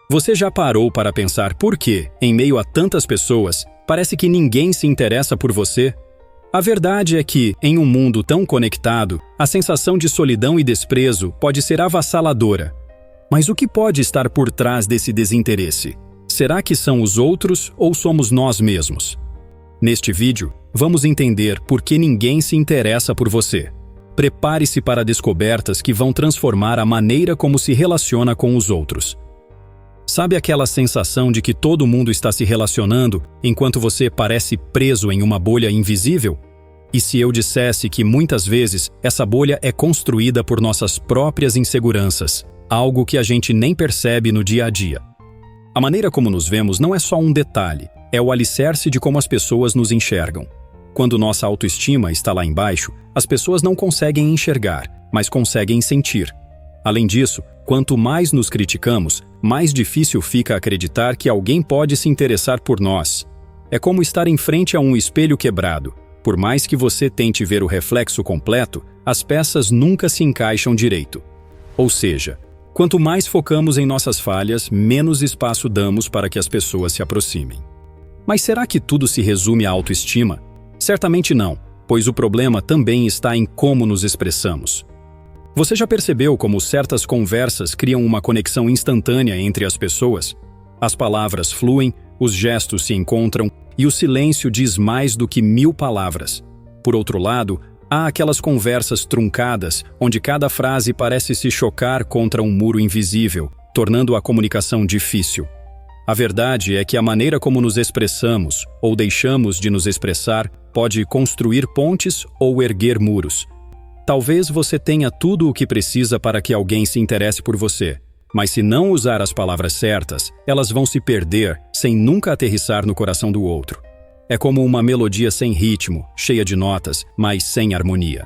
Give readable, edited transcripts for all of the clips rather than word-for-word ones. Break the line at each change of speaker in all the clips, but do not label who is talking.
Você já parou para pensar por que, em meio a tantas pessoas, parece que ninguém se interessa por você? A verdade é que, em um mundo tão conectado, a sensação de solidão e desprezo pode ser avassaladora. Mas o que pode estar por trás desse desinteresse? Será que são os outros ou somos nós mesmos? Neste vídeo, vamos entender por que ninguém se interessa por você. Prepare-se para descobertas que vão transformar a maneira como se relaciona com os outros. Sabe aquela sensação de que todo mundo está se relacionando enquanto você parece preso em uma bolha invisível? E se eu dissesse que muitas vezes essa bolha é construída por nossas próprias inseguranças, algo que a gente nem percebe no dia a dia? A maneira como nos vemos não é só um detalhe, é o alicerce de como as pessoas nos enxergam. Quando nossa autoestima está lá embaixo, as pessoas não conseguem enxergar, mas conseguem sentir. Além disso, quanto mais nos criticamos, mais difícil fica acreditar que alguém pode se interessar por nós. É como estar em frente a um espelho quebrado. Por mais que você tente ver o reflexo completo, as peças nunca se encaixam direito. Ou seja, quanto mais focamos em nossas falhas, menos espaço damos para que as pessoas se aproximem. Mas será que tudo se resume à autoestima? Certamente não, pois o problema também está em como nos expressamos. Você já percebeu como certas conversas criam uma conexão instantânea entre as pessoas? As palavras fluem, os gestos se encontram e o silêncio diz mais do que 1000 palavras. Por outro lado, há aquelas conversas truncadas, onde cada frase parece se chocar contra um muro invisível, tornando a comunicação difícil. A verdade é que a maneira como nos expressamos, ou deixamos de nos expressar, pode construir pontes ou erguer muros. Talvez você tenha tudo o que precisa para que alguém se interesse por você, mas se não usar as palavras certas, elas vão se perder sem nunca aterrissar no coração do outro. É como uma melodia sem ritmo, cheia de notas, mas sem harmonia.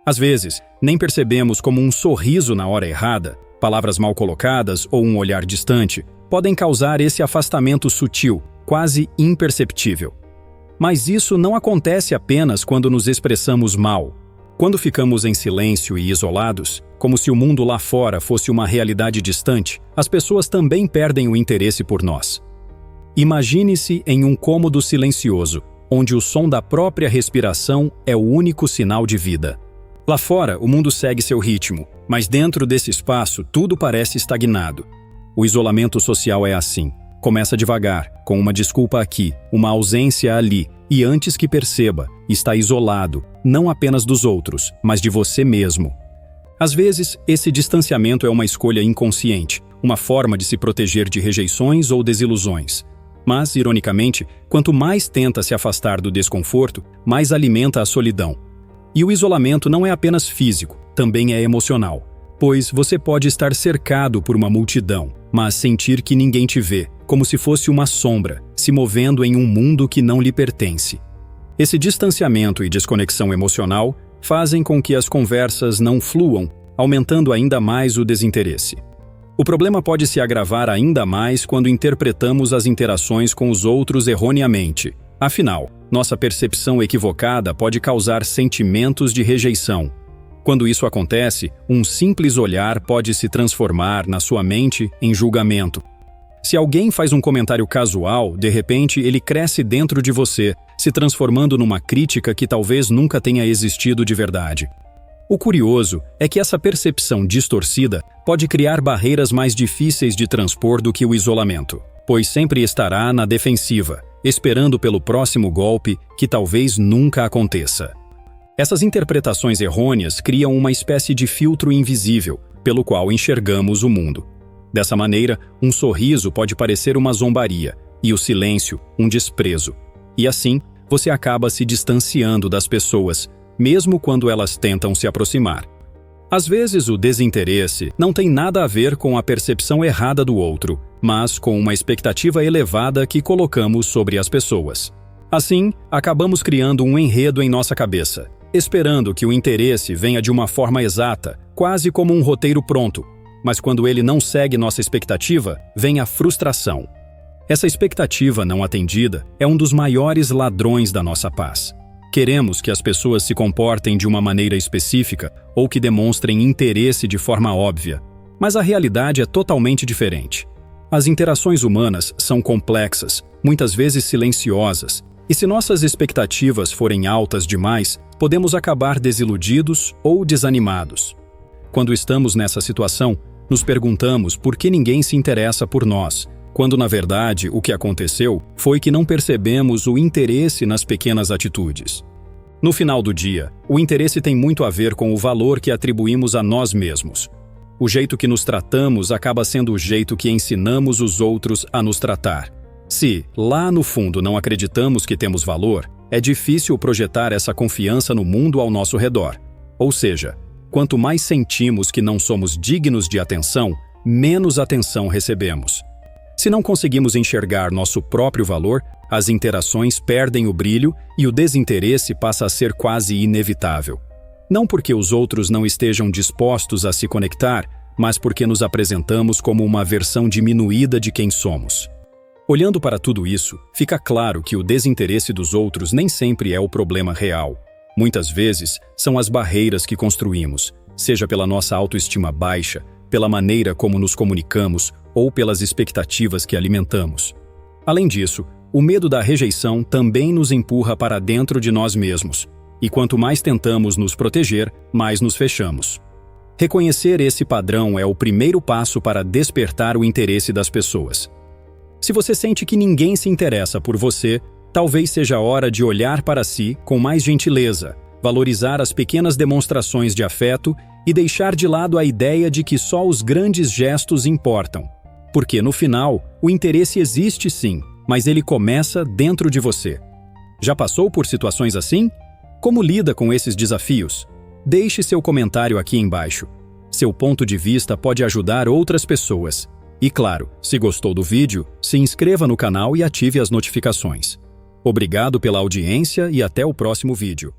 Às vezes, nem percebemos como um sorriso na hora errada, palavras mal colocadas ou um olhar distante podem causar esse afastamento sutil, quase imperceptível. Mas isso não acontece apenas quando nos expressamos mal. Quando ficamos em silêncio e isolados, como se o mundo lá fora fosse uma realidade distante, as pessoas também perdem o interesse por nós. Imagine-se em um cômodo silencioso, onde o som da própria respiração é o único sinal de vida. Lá fora, o mundo segue seu ritmo, mas dentro desse espaço, tudo parece estagnado. O isolamento social é assim. Começa devagar, com uma desculpa aqui, uma ausência ali, e antes que perceba, está isolado, não apenas dos outros, mas de você mesmo. Às vezes, esse distanciamento é uma escolha inconsciente, uma forma de se proteger de rejeições ou desilusões. Mas, ironicamente, quanto mais tenta se afastar do desconforto, mais alimenta a solidão. E o isolamento não é apenas físico, também é emocional, pois você pode estar cercado por uma multidão, mas sentir que ninguém te vê, como se fosse uma sombra, se movendo em um mundo que não lhe pertence. Esse distanciamento e desconexão emocional fazem com que as conversas não fluam, aumentando ainda mais o desinteresse. O problema pode se agravar ainda mais quando interpretamos as interações com os outros erroneamente. Afinal, nossa percepção equivocada pode causar sentimentos de rejeição. Quando isso acontece, um simples olhar pode se transformar na sua mente em julgamento. Se alguém faz um comentário casual, de repente ele cresce dentro de você, se transformando numa crítica que talvez nunca tenha existido de verdade. O curioso é que essa percepção distorcida pode criar barreiras mais difíceis de transpor do que o isolamento, pois sempre estará na defensiva, esperando pelo próximo golpe que talvez nunca aconteça. Essas interpretações errôneas criam uma espécie de filtro invisível, pelo qual enxergamos o mundo. Dessa maneira, um sorriso pode parecer uma zombaria, e o silêncio, um desprezo. E assim, você acaba se distanciando das pessoas, mesmo quando elas tentam se aproximar. Às vezes, o desinteresse não tem nada a ver com a percepção errada do outro, mas com uma expectativa elevada que colocamos sobre as pessoas. Assim, acabamos criando um enredo em nossa cabeça, esperando que o interesse venha de uma forma exata, quase como um roteiro pronto. Mas quando ele não segue nossa expectativa, vem a frustração. Essa expectativa não atendida é um dos maiores ladrões da nossa paz. Queremos que as pessoas se comportem de uma maneira específica ou que demonstrem interesse de forma óbvia, mas a realidade é totalmente diferente. As interações humanas são complexas, muitas vezes silenciosas, e se nossas expectativas forem altas demais, podemos acabar desiludidos ou desanimados. Quando estamos nessa situação, nos perguntamos por que ninguém se interessa por nós, quando na verdade o que aconteceu foi que não percebemos o interesse nas pequenas atitudes. No final do dia, o interesse tem muito a ver com o valor que atribuímos a nós mesmos. O jeito que nos tratamos acaba sendo o jeito que ensinamos os outros a nos tratar. Se, lá no fundo, não acreditamos que temos valor, é difícil projetar essa confiança no mundo ao nosso redor. Ou seja, quanto mais sentimos que não somos dignos de atenção, menos atenção recebemos. Se não conseguimos enxergar nosso próprio valor, as interações perdem o brilho e o desinteresse passa a ser quase inevitável. Não porque os outros não estejam dispostos a se conectar, mas porque nos apresentamos como uma versão diminuída de quem somos. Olhando para tudo isso, fica claro que o desinteresse dos outros nem sempre é o problema real. Muitas vezes, são as barreiras que construímos, seja pela nossa autoestima baixa, pela maneira como nos comunicamos ou pelas expectativas que alimentamos. Além disso, o medo da rejeição também nos empurra para dentro de nós mesmos. E quanto mais tentamos nos proteger, mais nos fechamos. Reconhecer esse padrão é o primeiro passo para despertar o interesse das pessoas. Se você sente que ninguém se interessa por você, talvez seja a hora de olhar para si com mais gentileza, valorizar as pequenas demonstrações de afeto e deixar de lado a ideia de que só os grandes gestos importam. Porque, no final, o interesse existe sim, mas ele começa dentro de você. Já passou por situações assim? Como lida com esses desafios? Deixe seu comentário aqui embaixo. Seu ponto de vista pode ajudar outras pessoas. E claro, se gostou do vídeo, se inscreva no canal e ative as notificações. Obrigado pela audiência e até o próximo vídeo.